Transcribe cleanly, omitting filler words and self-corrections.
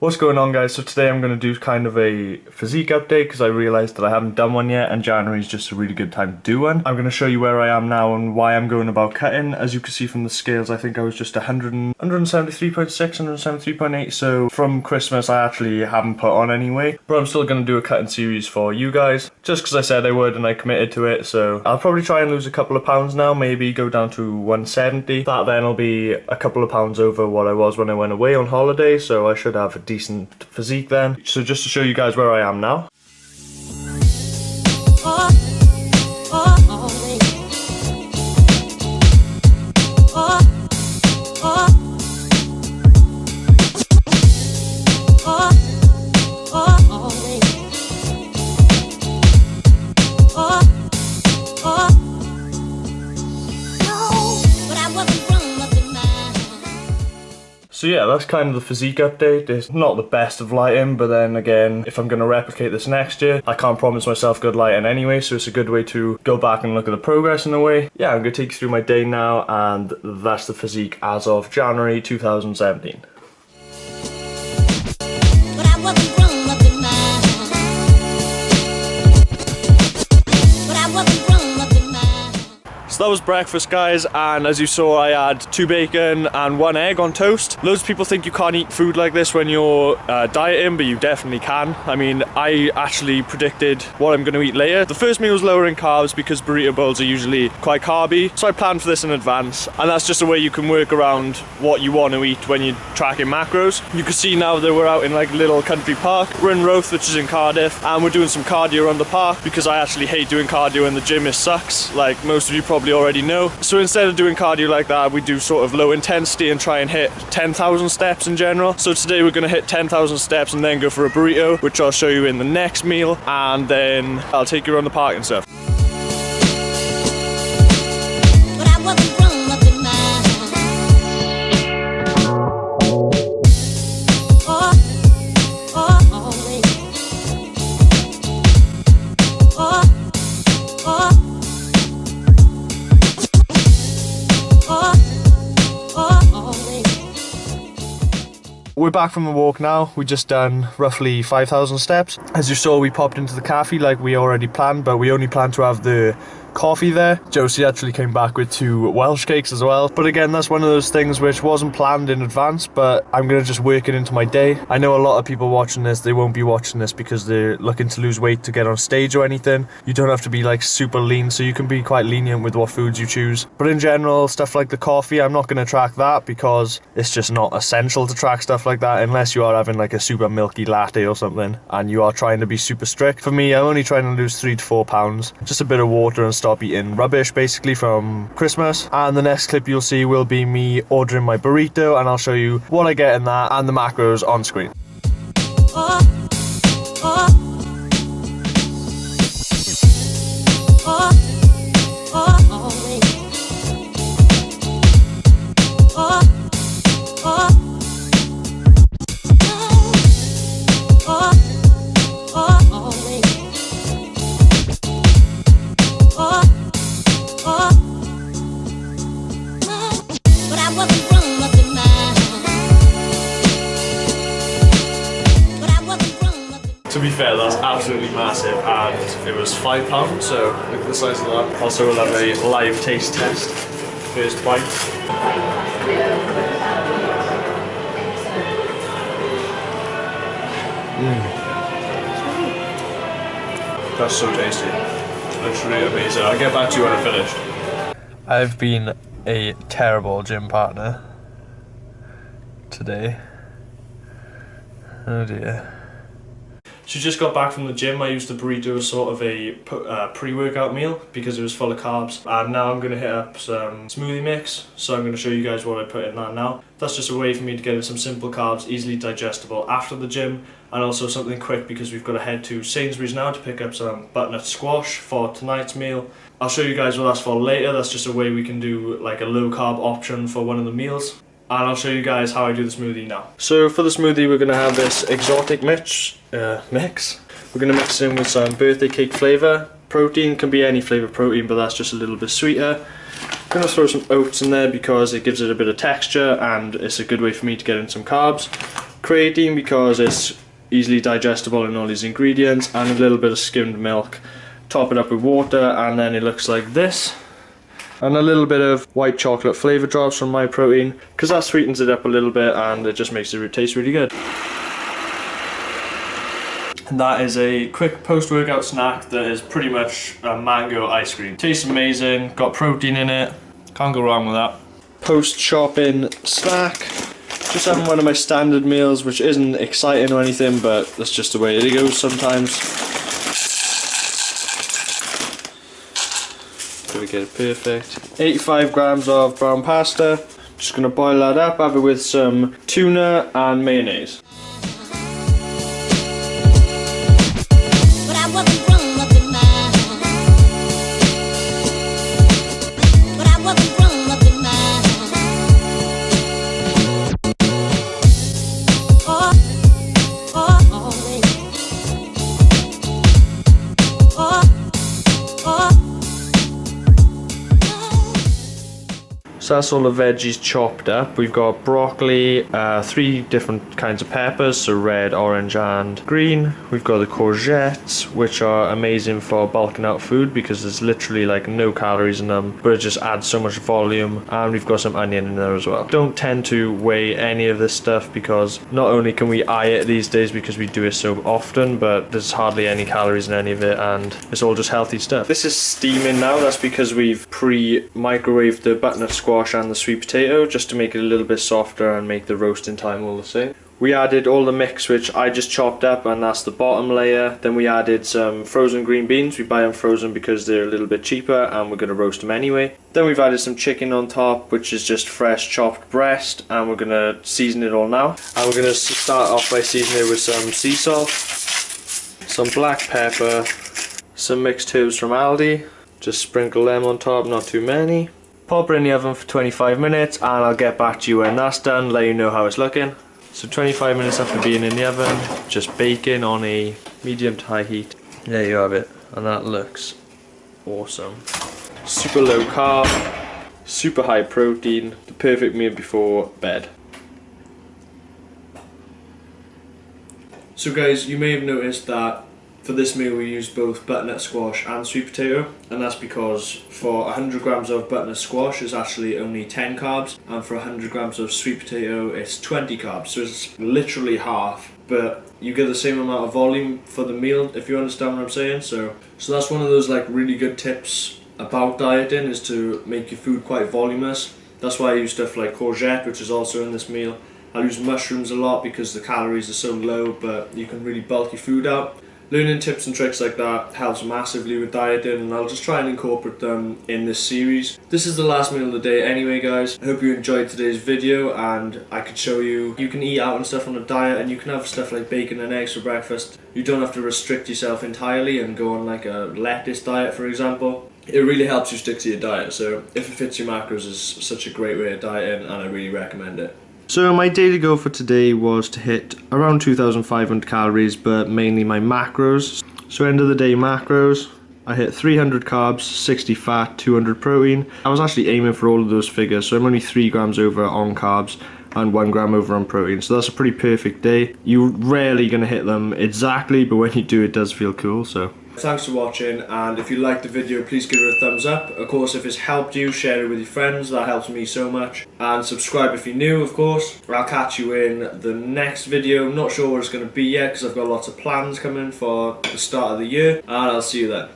What's going on, guys? So today I'm going to do kind of a physique update because I realised that I haven't done one yet and January is just a really good time to do one. I'm going to show you where I am now and why I'm going about cutting. As you can see from the scales, I think I was just 173.6, 173.8, so from Christmas I actually haven't put on any weight. But I'm still going to do a cutting series for you guys, just because I said I would and I committed to it. So I'll probably try and lose a couple of pounds now, maybe go down to 170. That then will be a couple of pounds over what I was when I went away on holiday, so I should have a decent physique then. So just to show you guys where I am now. So yeah, that's kind of the physique update. It's not the best of lighting, but then again, if I'm going to replicate this next year, I can't promise myself good lighting anyway, so it's a good way to go back and look at the progress in a way. Yeah, I'm going to take you through my day now, and that's the physique as of January 2017. So that was breakfast, guys, and as you saw I had 2 bacon and 1 egg on toast. Loads of people think you can't eat food like this when you're dieting, but you definitely can. I mean, I actually predicted what I'm going to eat later. The first meal was lower in carbs because burrito bowls are usually quite carby, so I planned for this in advance, and that's just a way you can work around what you want to eat when you're tracking macros. You can see now that we're out in like a little country park. We're in Roath, which is in Cardiff, and we're doing some cardio around the park because I actually hate doing cardio in the gym. It sucks, like most of you probably already know. So instead of doing cardio like that, we do sort of low intensity and try and hit 10,000 steps in general. So today we're going to hit 10,000 steps and then go for a burrito, which I'll show you in the next meal, and then I'll take you around the park and stuff. We're back from the walk now. We just done roughly 5,000 steps. As you saw, we popped into the cafe like we already planned, but we only planned to have the coffee there. Josie actually came back with 2 Welsh cakes as well. But again, that's one of those things which wasn't planned in advance, but I'm gonna just work it into my day. I know a lot of people watching this, they won't be watching this because they're looking to lose weight to get on stage or anything. You don't have to be like super lean, so you can be quite lenient with what foods you choose. But in general, stuff like the coffee, I'm not gonna track that because it's just not essential to track stuff like that unless you are having like a super milky latte or something and you are trying to be super strict. For me, I'm only trying to lose 3 to 4 pounds. Just a bit of water and stop eating rubbish basically from Christmas. And the next clip you'll see will be me ordering my burrito, and I'll show you what I get in that and the macros on screen. To be fair, that's absolutely massive, and it was £5, so look at the size of that. Also, we'll have a live taste test. First bite. That's so tasty. Literally amazing. I'll get back to you when I finished. I've been a terrible gym partner today. Oh dear. So just got back from the gym. I used the burrito as sort of a pre-workout meal because it was full of carbs, and now I'm going to hit up some smoothie mix, so I'm going to show you guys what I put in that now. That's just a way for me to get in some simple carbs, easily digestible after the gym, and also something quick because we've got to head to Sainsbury's now to pick up some butternut squash for tonight's meal. I'll show you guys what that's for later. That's just a way we can do like a low carb option for one of the meals. And I'll show you guys how I do the smoothie now. So for the smoothie, we're going to have this exotic mix. We're going to mix in with some birthday cake flavour. Protein can be any flavour protein, but that's just a little bit sweeter. I'm going to throw some oats in there because it gives it a bit of texture and it's a good way for me to get in some carbs. Creatine because it's easily digestible in all these ingredients, and a little bit of skimmed milk. Top it up with water and then it looks like this. And a little bit of white chocolate flavour drops from my protein, because that sweetens it up a little bit and it just makes it taste really good. And that is a quick post-workout snack that is pretty much a mango ice cream. Tastes amazing, got protein in it, can't go wrong with that. Post-shopping snack, just having one of my standard meals, which isn't exciting or anything, but that's just the way it goes sometimes. We get it perfect. 85 grams of brown pasta. Just gonna boil that up, have it with some tuna and mayonnaise. So that's all the veggies chopped up. We've got broccoli, 3 different kinds of peppers, so red, orange and green. We've got the courgettes, which are amazing for bulking out food because there's literally like no calories in them, but it just adds so much volume. And we've got some onion in there as well. Don't tend to weigh any of this stuff because not only can we eye it these days because we do it so often, but there's hardly any calories in any of it and it's all just healthy stuff. This is steaming now. That's because we've pre-microwaved the butternut squash and the sweet potato just to make it a little bit softer and make the roasting time all the same. We added all the mix which I just chopped up, and that's the bottom layer. Then we added some frozen green beans. We buy them frozen because they're a little bit cheaper and we're going to roast them anyway. Then we've added some chicken on top, which is just fresh chopped breast, and we're going to season it all now. And we're going to start off by seasoning it with some sea salt, some black pepper, some mixed herbs from Aldi. Just sprinkle them on top, not too many. Pop it in the oven for 25 minutes and I'll get back to you when that's done, let you know how it's looking. So 25 minutes after being in the oven, just baking on a medium to high heat. There you have it, and that looks awesome. Super low carb, super high protein, the perfect meal before bed. So guys, you may have noticed that for this meal we used both butternut squash and sweet potato, and that's because for 100 grams of butternut squash it's actually only 10 carbs, and for 100 grams of sweet potato it's 20 carbs, so it's literally half, but you get the same amount of volume for the meal, if you understand what I'm saying. So that's one of those like really good tips about dieting, is to make your food quite voluminous. That's why I use stuff like courgette, which is also in this meal. I use mushrooms a lot because the calories are so low, but you can really bulk your food out. Learning tips and tricks like that helps massively with dieting, and I'll just try and incorporate them in this series. This is the last meal of the day anyway, guys. I hope you enjoyed today's video and I could show you can eat out and stuff on a diet, and you can have stuff like bacon and eggs for breakfast. You don't have to restrict yourself entirely and go on like a lettuce diet, for example. It really helps you stick to your diet, so if it fits your macros, it's such a great way of dieting and I really recommend it. So my daily goal for today was to hit around 2,500 calories, but mainly my macros. So end of the day macros, I hit 300 carbs, 60 fat, 200 protein. I was actually aiming for all of those figures, so I'm only 3 grams over on carbs and 1 gram over on protein. So that's a pretty perfect day. You're rarely going to hit them exactly, but when you do, it does feel cool. So thanks for watching, and if you liked the video, please give it a thumbs up. Of course, if it's helped you, share it with your friends, that helps me so much. And subscribe if you're new, of course. I'll catch you in the next video. I'm not sure what it's going to be yet because I've got lots of plans coming for the start of the year, and I'll see you then.